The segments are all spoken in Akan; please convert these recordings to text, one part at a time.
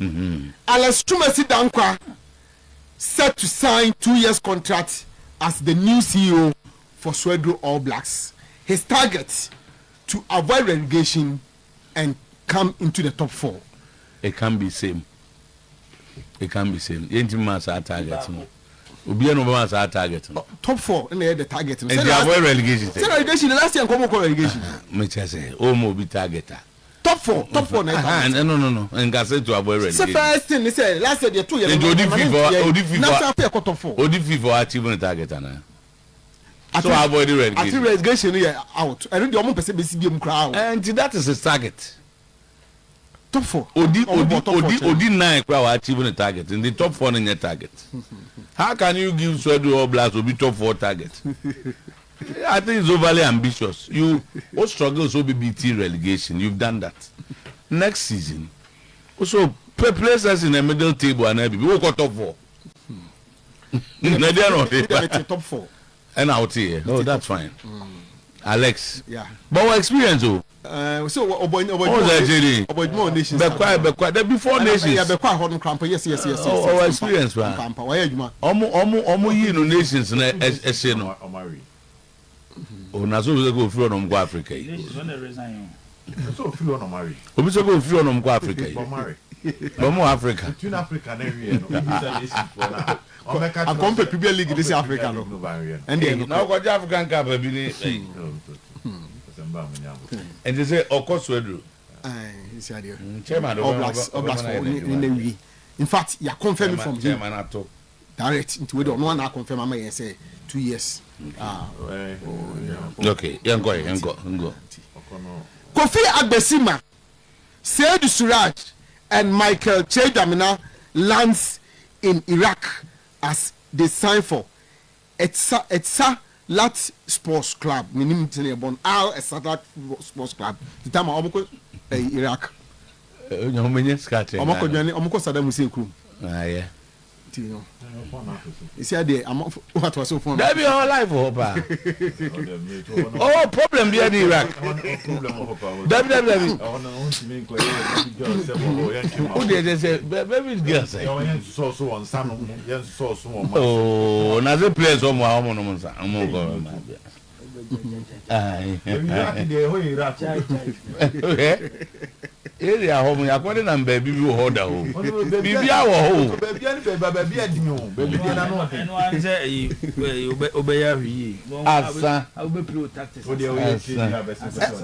Alex Tumasi Dankwa set to sign 2 years contract as the new CEO for Swedro All Blacks. His target to avoid relegation and come into the top 4. It can be same. It can be same. Yentimasa our target. Obi no be our target. Top 4 in the target. And they avoid relegation. Say relegation last year come relegation. Me say o mo be targeter. Top 4 no. And can say to avoid relegation. Say first thing they say last year 2 years. Odi FIFA top 4. Odi FIFA achieving the target na. So avoid relegation. I think relegation here out. I read the omo person be CBM crowd. And that is his target. Top 4. Odi 9 crowd achieving the target. In the top 4 in your target. How can you give Swedro All Blacks to be top 4 target? I think it's overly ambitious. You what struggles will be BT relegation. You've done that. Next season, also place us in the middle table and we will go top 4. Top 4. And out here. Oh, that's fine. Alex. Yeah. But what experience? So nations. Before nations. Yes. Our experience, man. Omo yi no nations na ese no. O na so we go free on Africa. So free on Omari. Obi so go free on Africa. Omari. Africa. Between Africa and area no. I compare Premier League this Africa no. And now go African Cup bi ni. And they say Okoswedro. Is here. Chairman Oblast in the week. In fact, you confirm from him. Chairman ato. Direct into we don't want to confirm am say 2 years. Okay, go. Kofi Agbesima, Said Suraj and Michael Chedamina lands in Iraq as they sign for Etsa Lat Sports Club. Minim Tenebon Al Esada Sports Club. The time Omoko Iraq. Omoko Saddam Hussein crew. Yeah. You see there what was so fun. That be our life oh problem be in Iraq. That oh they say baby girls say oh na the place o mo no mo nsa mo go area home according to baby we hold home bibi awo baby adimi o baby na no and one say obeya hwi asa obe pro tactics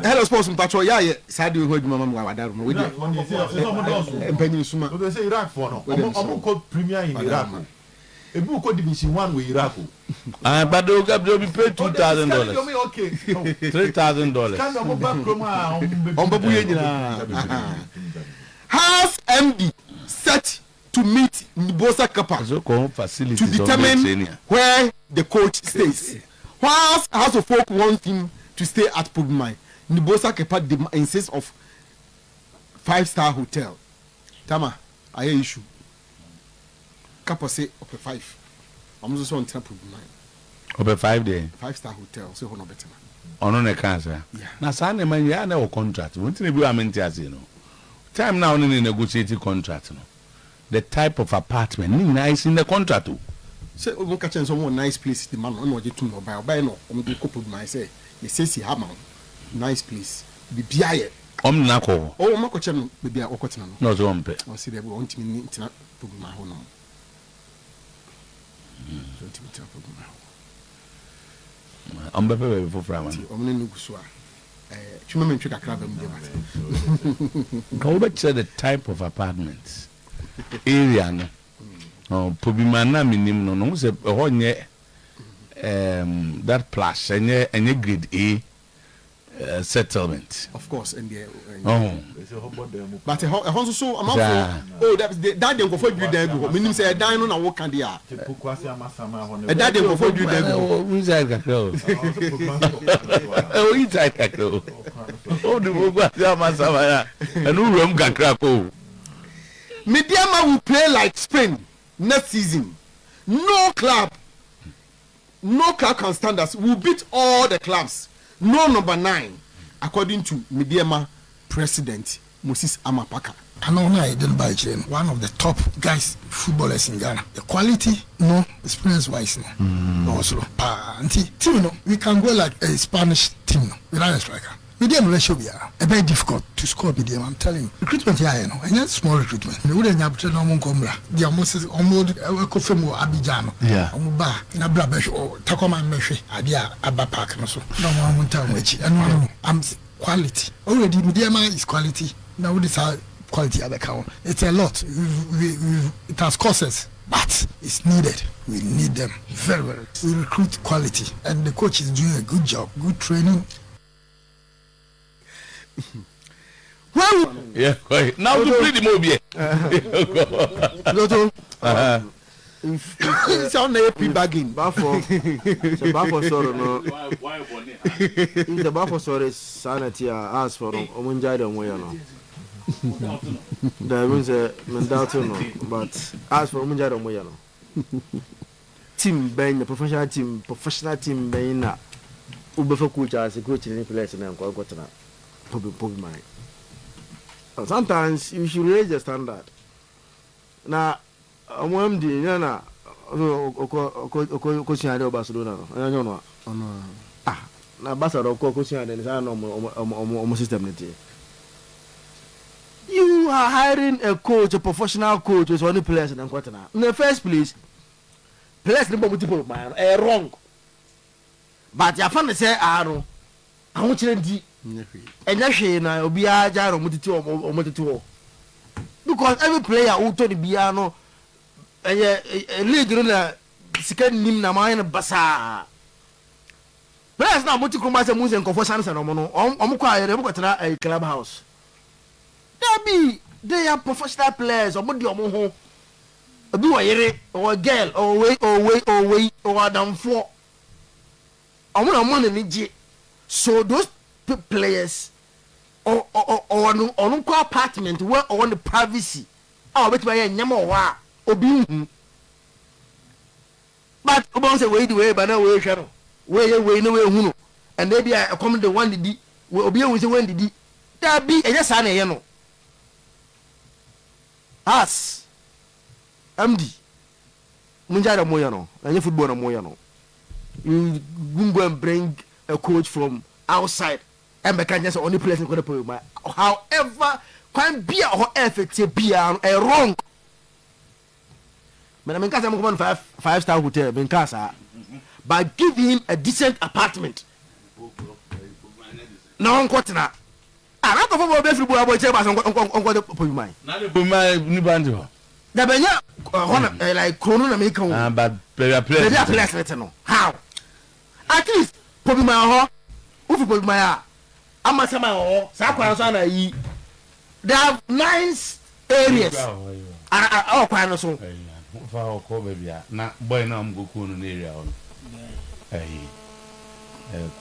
hello sports mpacho ya sadi ho adwuma mama wadaro no we dey empanyi suma o say Iraq for no omo call premier in Iraq ebu ko division 1 we Iraq but they will be paid $2,000 okay $3,000 can go back from ombabu nyina House MD set to meet Nibosa Kappa to determine where the coach stays. Whilst House of Folk wants him to stay at Pugmai, Nibosa Kappa insists of 5-star hotel. Tama, I hear issue. Kappa say okay 5. I'm just on top of mine. Over 5 days. 5-star hotel. So no better. On a cancer. Now, Sunday man, you have no contract. What do you mean to you know? Time now in a negotiated contract. No? The type of apartment, nice in the contract. Say, we catch some nice place. The man, no, you know, buy no. I'm going to couple my say. He says he have nice place. Be biaye. Nako. Oh, my coach, maybe I walk on. No, so on pay. I see they want me to put my home. I'm better for Framan. Only no so. Chuma trick a crab. Go back to the type of apartments. Area no. Oh, Pubimana minimum no say that plus and grade A settlement. Of course, and the but also so amount oh that they go for you there go meaning say dan no na work can there that they go for you there go who is that girl oh he that girl oh the go amasama ya and who room kakra ko Mediama will play like Spain next season. No club can stand us. We'll beat all the clubs. No number 9, according to Mediama president Moses Amapaka. I know I didn't buy it. One of the top guys, footballers in Ghana. The quality, no, experience-wise, no. Also, team, no, we can go like a Spanish team, no, without a striker. Medium ratio be a very difficult to score medium. I'm telling you, recruitment here, you know, and that's small recruitment. The wouldn't have to know Moncomra. The almost Kofemo Abidjan, yeah, Omuba, Nabra or Takoma Meshi, Adia Abba Park, and so no one time which and I'm quality. Already medium is quality. Now this is quality at the count. It's a lot. It has courses, but it's needed. We need them very well. We recruit quality, and the coach is doing a good job, good training. Well, yeah, quite. Now to play the movie. It's on the AP bagging. Bafo sorrow no. The Bafo sorrow is sanity. Ask for Omunjai and way no. There means a Mendalto no, but ask for Omunjai and way no. Team Ben, the professional team Ben na. Ubefa coach as a coach in any place and I'm quite got na. Sometimes you should raise the standard. Now, I'm one day, na coaching at Barcelona. I don't know. Ah, now Barcelona coaching at the system. You are hiring a coach, a professional coach, who's only players in the first place. Players number multiple man, wrong. But you found to say, I want you and that's na obi ajaro mutiti because every player who to the piano league na sika nim na man basa players na muti kuma se muze nkofo sansa no no omko ayere mo kwetena a club house they are professional players omodi omo ho obi wo yere or girl or way or adam for omo na mo na ni so those players or on apartment where on the privacy bet my nyama wa obi but obon say we the way but now we hwe no we hunu and they be come the one did we obi ehun say when did that be eje sa na ye no us MD munja da moya no anya football na moya no you go and bring a coach from outside and can just only place in the however can be or effective be a wrong. But I mean, I'm going 5-star hotel in Casa, but give him a decent apartment. No one got that. I don't know what every boy on the mind. The Benya, like Corona American, but play how? At least, probably my my Amasama Sakwana yi. They have nice areas. Oh, quite so. Na boy na mgoku no area on.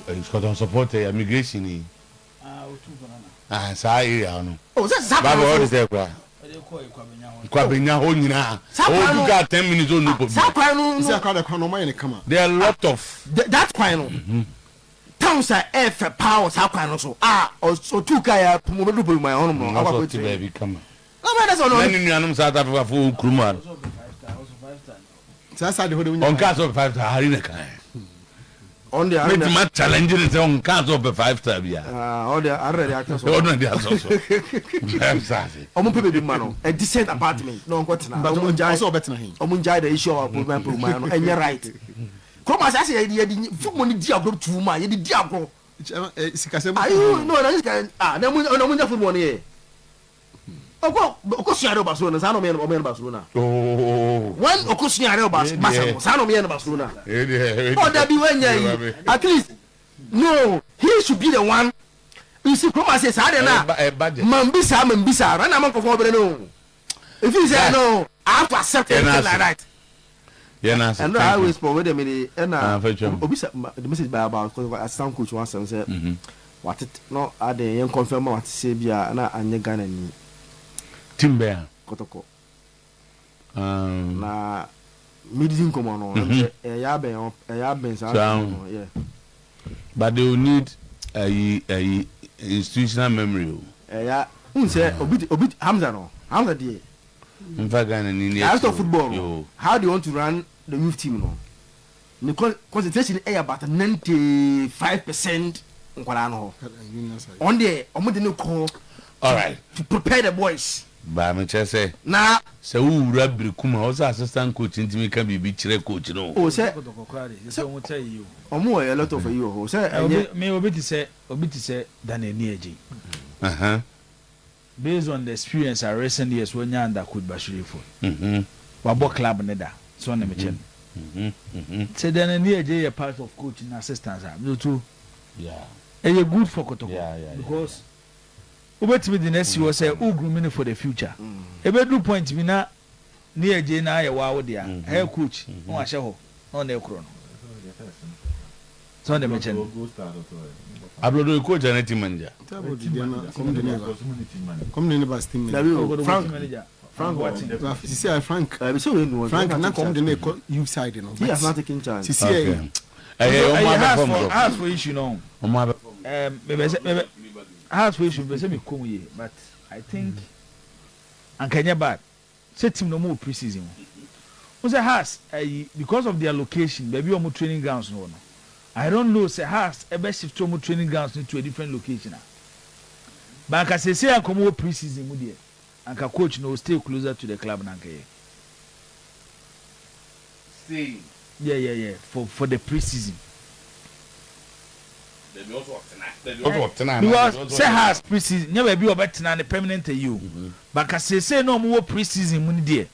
It's got on support immigration. Sa area on. Oh, that's Baba what is there kwa? Kwabenya ho nyina. Oh, you got 10 minutes on no problem. Sakwano. There are a lot of that kwano. Towns are F powers how so or two kaya promoted my own baby come. No that's all. Then you know South Africa for Kruma. On cast of 5 star harina kai. On the match challenge on cast of 5 star bia. All the already actors. All the also. People man a decent apartment. No what now. But also better than him. Omunjai the issue of my and you're right. Come as I say, you for money diagro to my diagro. I know that can no for money. Of course, you are Barcelona, Sano man or Barcelona. Oh, one Ocusiano Barcelona, Sano man Barcelona. Oh, that be when at least no, he should be the one. You see, come as I said, Mambisa, and I'm for no. If you say no, I have to accept it like that. Yeah, and I always wait a minute. And the message by about because some coach once and said, what it no, I didn't confirm what Sabia and I Ghana Timber Kotoko. Na mid come on, a yaben, yeah. But they will need a institutional memory. Yeah, Unse obi Hamza no. Hamza dey. Mfagana ni After football. No. How do you want to run the youth team no? The concentration is about 95% on the call. All right. To prepare the boys. Ba me say. Na se wo wura Birikuma o assistant coach ntimi ka bibi kire coach no. O say so mo tell you. Omo a lot of you o say me obi ti say Daniel Nieji. Based on the experience I recent years when you under coach Bashiri for. Wabo club neda. So na me chen. Say Daniel Nieji a part of coaching assistants are. Too. Yeah. And you good for Kotoko. Yeah. Because Ubet with the next you say Ugru for the future. A bedroom point me na near Jane I wow dear. Hair coach, no I shall on the chrono. So they mention Abroad coach and team manager. Come in about team manager. Frank what? See Frank. Frank na come the you side you know. He has not taken chance. See ask for issue no. Maybe as we should be saying but I think and Kenya bad set him no more preseason. Was a has because of their location, maybe more training grounds no. I don't know say has a best shift more training grounds to a different location. But I say I come more preseason with you and coach no stay closer to the club and stay. Yeah. For the preseason. Because say has preseason never be better than the permanent you. But I say no more preseason money there.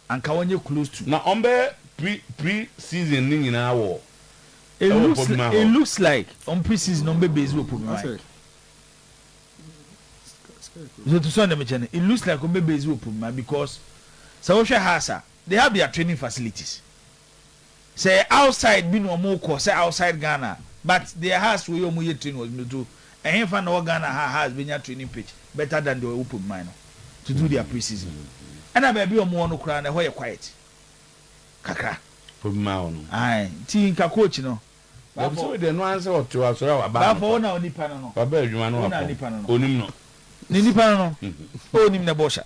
And can you close to now on pre-season in our war. It looks like on preseason on base will put my so to send them it looks like on base will put my because Sawosha Hasa they have their training facilities. Say outside be no more course say outside Ghana. But their house where you train was do and if an organ has been your training pitch better than the open minor to do their preseason. And I baby on one crown and where quiet. Kaka. Aye, team coach no. So the no answer or to us about for now ni panano. Onimno. Nipano. Onim na bosha.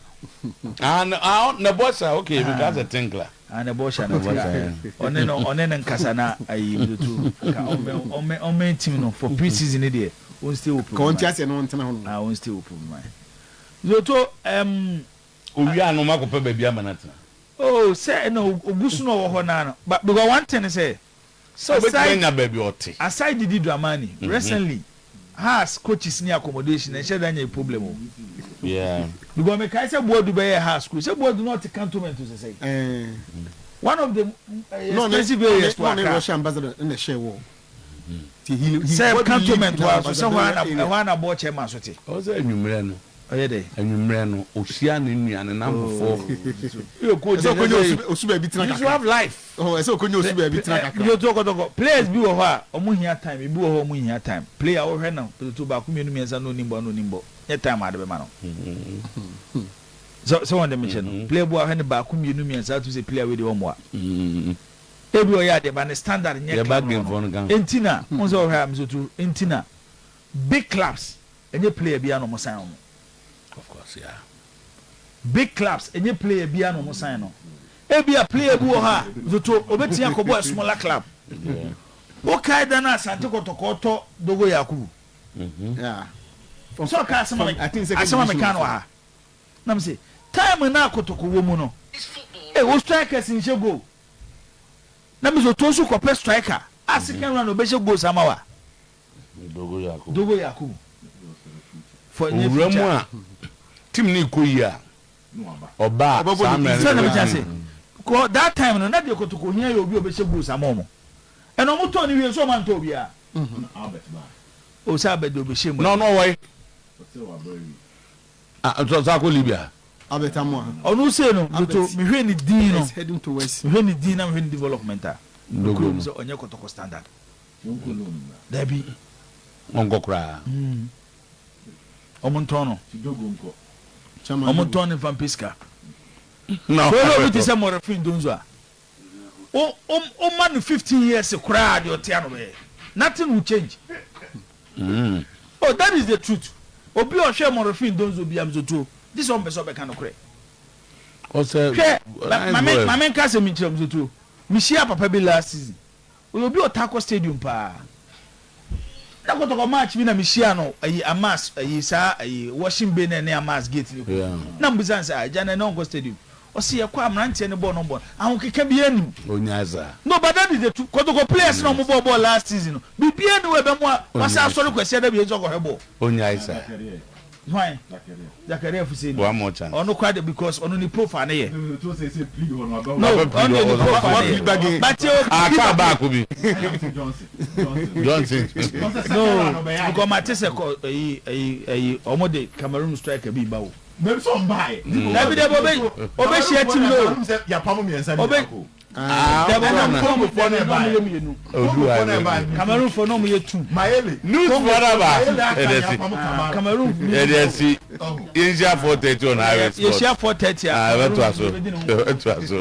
And out na bosha okay because a tinkler. And a bosha na bosha. Onen kasana ayi do ka on team no for preseason there. On still open. Contias and on tana. Ah on still open mind. Zoto Owi no makope baby amanata. Oh say no ogusu no wo ho na no. But because one thing say so aside baby oti. Aside Didi Dramani recently has coaches ni accommodation and share any problem. Yeah. Because me kai say board do be house school. Say board do not cantonment to say. One of the expensive areas to the Russian ambassador in the share wall. Say cantonment was so one about chairman so te. O say enwumre no. Oye dey. Enwumre no ohia ne nuane na mbofo. You coach so konyo osuba bi tina you have life. Oh, so konyo osuba bi tina kakra. You talk players bi wo ho a omo hia time, bi wo ho omo hia time. Player wo hwe na to ba ku mienu miensa no nimbo. Nye time ade be ma no. So on the mission. Player bo hwe ne ba ku mienu miensa to say player we dey omo a. Ebi o ya de ba ne standard nye. The back game for no. Entina, mo so hwe am so to entina. Big clubs enye player bi ano mo sign omo. Of course, yeah. Big clubs, any player be no more sign on. Ebi a player bu ha, zoto obeti akobo a smaller club. Okay, then ASANTE KOTOKO Dogo Yakubu. Yeah. So ka asema I think asema me kan wa ha. Na me say, time na Kotoko wo mu no. Wo strikers in she go. Na me zoto so ko striker. Asikan run obehye go samawa. Dogo Yakubu. For Uramu team ni koyi a oba Samuel ko that time no na de Kotoko hia yo obi obehye goals amomo eno mo to ni wie so man to obi a o sa be do obehye mu no why so za ko Libya abetamo onu se no to me hwe ni din no heading towards me hwe ni din na me hwe ni development a Dogo so onye Kotoko standard dabi ongokra omontono omontono vampiska no so we say more fin Donzo a o man 15 years crowd your tiano be nothing will change. Oh, that is the truth. obi o hwe morofin donzo bi amzoto this one person be kan okre o say mama nka se mi kire amzoto mi share papa bi last season obi o Tako stadium pa na kotoko match bi na mi share no ayi Amas ayi sa ayi washing bay na Amas gate ni na mbizan sa ajana na onko stadium o see ye kwa amrante ne ball no ball ahun keka bi anim onyaza no but that is the two kotoko players no mo ball last season bi bia ni we be mo wasa asori kwese da bi ezo ko hebo onyaza why Zakaria Fuseni one more chance ono kwade because ono ni profile na ye to say plea on about no ono ni profile but you aka back bi Johnson no because Matisse ko omo de Cameroon striker bi bawo maybe some buy David obe share team no ya pamo mi ensa obe Cameroon for no me two Maele news whatever Cameroon edesi Asia 430 on highway Asia 430 so